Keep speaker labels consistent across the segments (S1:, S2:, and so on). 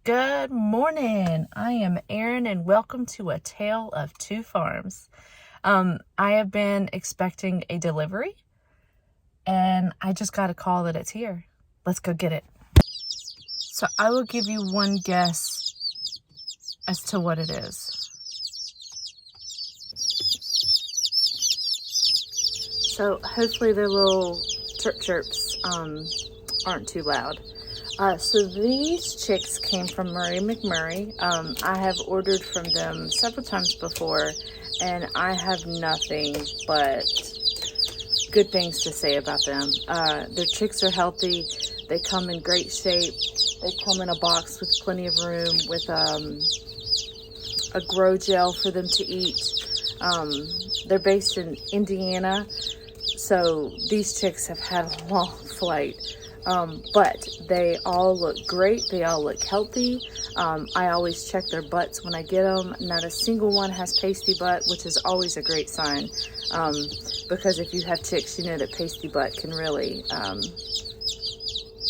S1: Good morning. I am Erin and welcome to A Tale of Two Farms. I have been expecting a delivery and I just got a call that it's here. Let's go get it. So I will give you one guess as to what it is. So hopefully their little chirps aren't too loud. So these chicks came from Murray McMurray. I have ordered from them several times before, and I have nothing but good things to say about them. Their chicks are healthy. They come in great shape. They come in a box with plenty of room, with a grow gel for them to eat. They're based in Indiana, so these chicks have had a long flight. But they all look great. They all look healthy. I always check their butts when I get them. Not a single one has pasty butt, which is always a great sign. Because if you have chicks, you know that pasty butt can really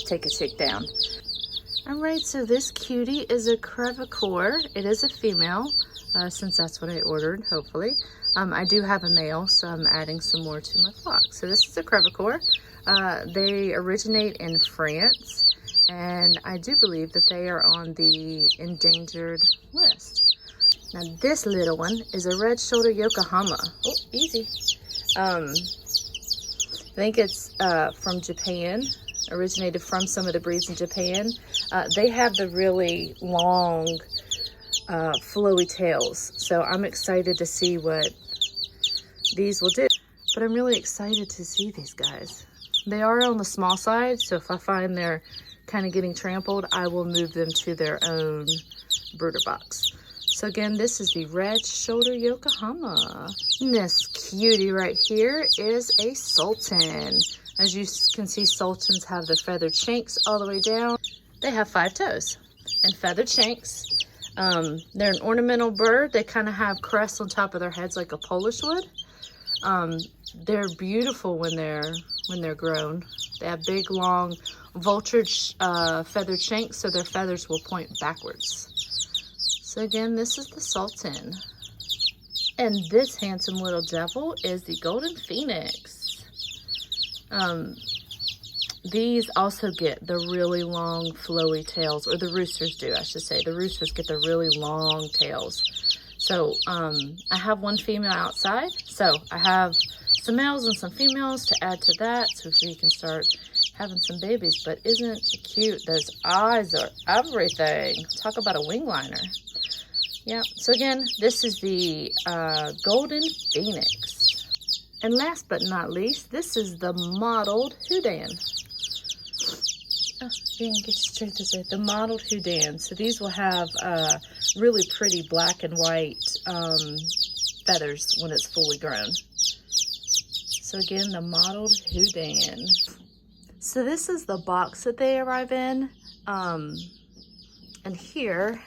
S1: take a chick down. All right, so this cutie is a crevacore. It is a female, since that's what I ordered, hopefully. I do have a male, so I'm adding some more to my flock. So this is a crevacore. They originate in France, and I do believe that they are on the endangered list. Now this little one is a red-shouldered Yokohama. Oh, easy. I think it's from Japan, originated from some of the breeds in Japan. They have the really long, flowy tails, so I'm excited to see what these will do. But I'm really excited to see these guys. They are on the small side, so if I find they're kind of getting trampled, I will move them to their own brooder box. So again, this is the red-shouldered Yokohama. And this cutie right here is a sultan. As you can see, sultans have the feathered shanks all the way down. They have 5 toes and feathered shanks. They're an ornamental bird. They kind of have crests on top of their heads like a Polish would. They're beautiful when they're grown. They have big, long, vultured feathered shanks, so their feathers will point backwards. So again, this is the sultan. And this handsome little devil is the golden phoenix. These also get the really long, flowy tails, or the roosters do, I should say. The roosters get the really long tails. So I have one female outside, so I have some males and some females to add to that, so we can start having some babies. But isn't it cute? Those eyes are everything. Talk about a wing liner. Yeah, so again, this is the golden phoenix. And last but not least, this is the mottled Houdan. Oh, you can get straight this way. The mottled Houdan. So these will have really pretty black and white feathers when it's fully grown. So again, the mottled Houdan. So this is the box that they arrive in. And here,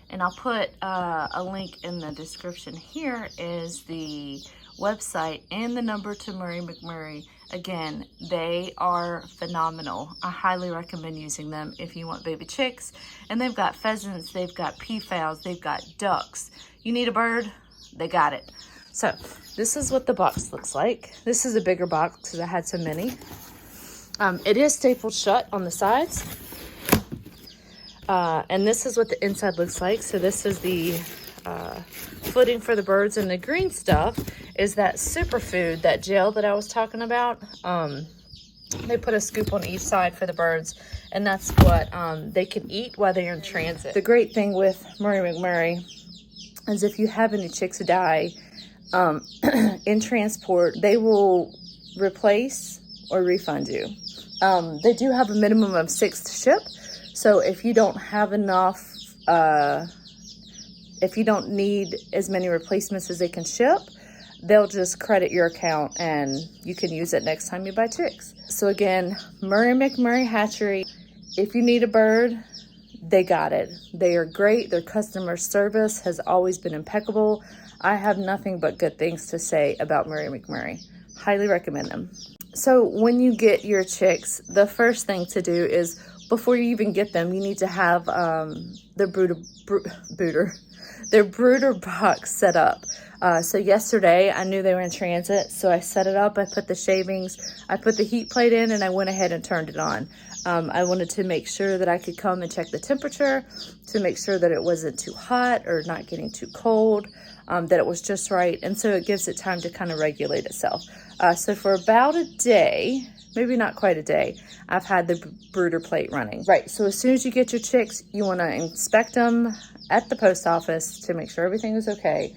S1: and I'll put a link in the description. Here is the website and the number to Murray McMurray. Again, they are phenomenal. I highly recommend using them if you want baby chicks. And they've got pheasants, they've got peafowls, they've got ducks. You need a bird? They got it. So this is what the box looks like. This is a bigger box because I had so many. It is stapled shut on the sides. And this is what the inside looks like. So this is the footing for the birds, and the green stuff is that superfood, that gel that I was talking about. They put a scoop on each side for the birds, and that's what they can eat while they're in transit. The great thing with Murray McMurray is if you have any chicks die in transport, they will replace or refund you. They do have a minimum of 6 to ship, so if you don't have enough, if you don't need as many replacements as they can ship, they'll just credit your account and you can use it next time you buy chicks. So again, Murray McMurray Hatchery, if you need a bird, they got it. They are great. Their customer service has always been impeccable. I have nothing but good things to say about Murray McMurray. Highly recommend them. So when you get your chicks, the first thing to do is before you even get them, you need to have their brooder box set up. So yesterday I knew they were in transit, so I set it up. I put the shavings, I put the heat plate in, and I went ahead and turned it on. I wanted to make sure that I could come and check the temperature to make sure that it wasn't too hot or not getting too cold, that it was just right. And so it gives it time to kind of regulate itself. So for about a day, maybe not quite a day, I've had the brooder plate running. Right, so as soon as you get your chicks, you want to inspect them at the post office to make sure everything is okay.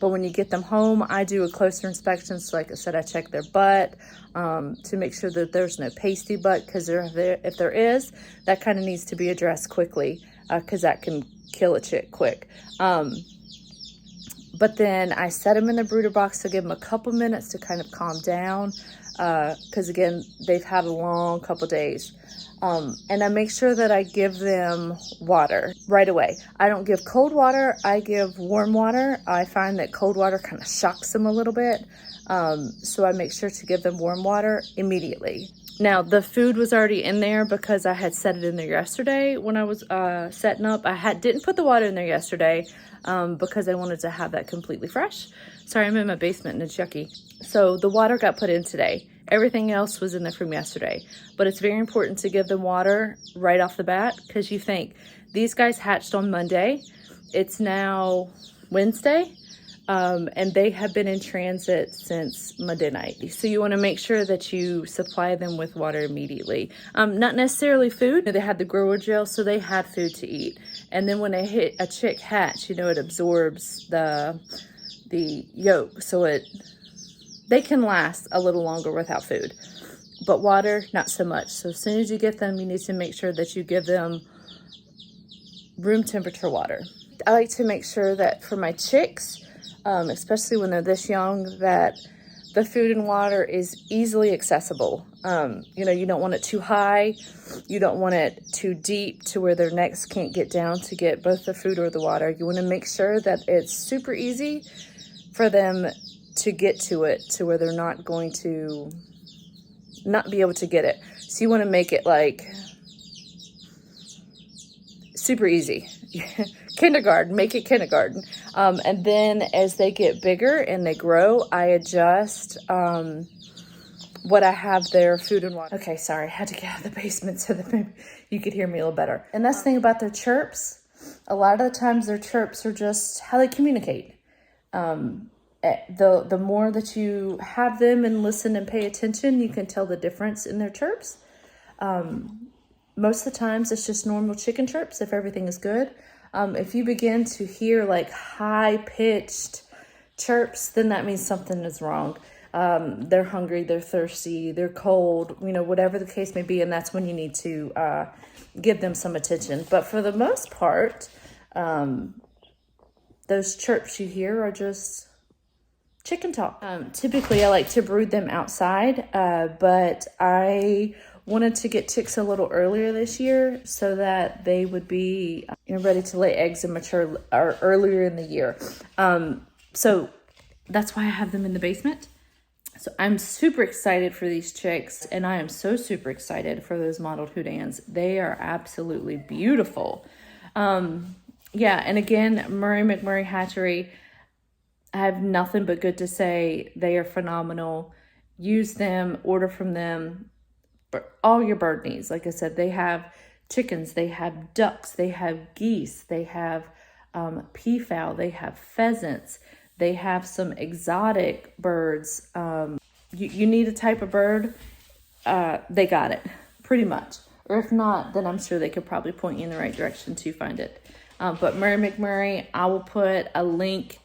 S1: But when you get them home, I do a closer inspection. So like I said, I check their butt to make sure that there's no pasty butt, because if there is, that kind of needs to be addressed quickly, because that can kill a chick quick. But then I set them in the brooder box to give them a couple minutes to kind of calm down, because again, they've had a long couple days. And I make sure that I give them water right away. I don't give cold water, I give warm water. I find that cold water kind of shocks them a little bit. So I make sure to give them warm water immediately. Now, the food was already in there because I had set it in there yesterday when I was setting up. Didn't put the water in there yesterday because I wanted to have that completely fresh. Sorry, I'm in my basement and it's yucky. So the water got put in today. Everything else was in there from yesterday. But it's very important to give them water right off the bat, because you think, these guys hatched on Monday. It's now Wednesday. And they have been in transit since Monday night. So you want to make sure that you supply them with water immediately. Not necessarily food. They had the grower gel, so they had food to eat. And then when they hit a chick hatch, you know, it absorbs the yolk. So they can last a little longer without food. But water, not so much. So as soon as you get them, you need to make sure that you give them room temperature water. I like to make sure that for my chicks, especially when they're this young, that the food and water is easily accessible. You know, you don't want it too high. You don't want it too deep to where their necks can't get down to get both the food or the water. You want to make sure that it's super easy for them to get to it, to where they're not going to not be able to get it. So you want to make it like super easy. Kindergarten, make it kindergarten. And then as they get bigger and they grow, I adjust what I have their food and water. Okay, sorry, I had to get out of the basement so that maybe you could hear me a little better. And that's the thing about their chirps. A lot of the times their chirps are just how they communicate. The more that you have them and listen and pay attention, you can tell the difference in their chirps. Most of the times it's just normal chicken chirps if everything is good. If you begin to hear like high-pitched chirps, then that means something is wrong. They're hungry, they're thirsty, they're cold, you know, whatever the case may be, and that's when you need to give them some attention. But for the most part, those chirps you hear are just chicken talk. Typically, I like to brood them outside, but I wanted to get chicks a little earlier this year so that they would be ready to lay eggs and mature earlier in the year. So that's why I have them in the basement. So I'm super excited for these chicks, and I am so super excited for those mottled Houdans. They are absolutely beautiful. Yeah, and again, Murray McMurray Hatchery, I have nothing but good to say. They are phenomenal. Use them, order from them for all your bird needs. Like I said, they have chickens, they have ducks, they have geese, they have peafowl, they have pheasants, they have some exotic birds. You need a type of bird, they got it, pretty much. Or if not, then I'm sure they could probably point you in the right direction to find it. But Murray McMurray, I will put a link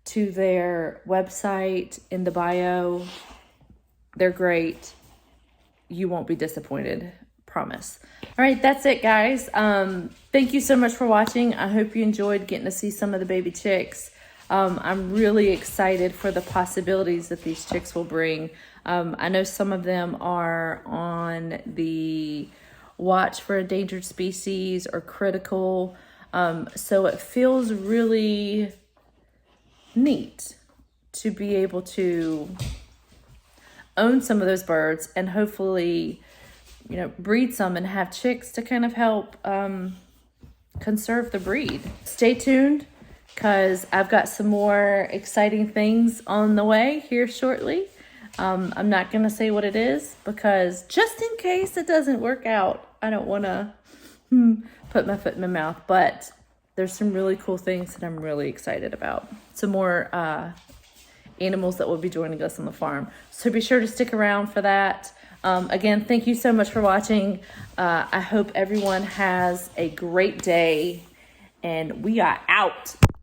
S1: to their website in the bio. They're great. You won't be disappointed, promise. All right, that's it, guys. Thank you so much for watching. I hope you enjoyed getting to see some of the baby chicks. I'm really excited for the possibilities that these chicks will bring. I know some of them are on the watch for endangered species or critical. So it feels really neat to be able to own some of those birds and hopefully you know, breed some and have chicks to kind of help conserve the breed. Stay tuned, because I've got some more exciting things on the way here shortly. I'm not going to say what it is, because just in case it doesn't work out, I don't want to put my foot in my mouth. But there's some really cool things that I'm really excited about. Some more animals that will be joining us on the farm. So be sure to stick around for that. Again, thank you so much for watching. I hope everyone has a great day, and we are out.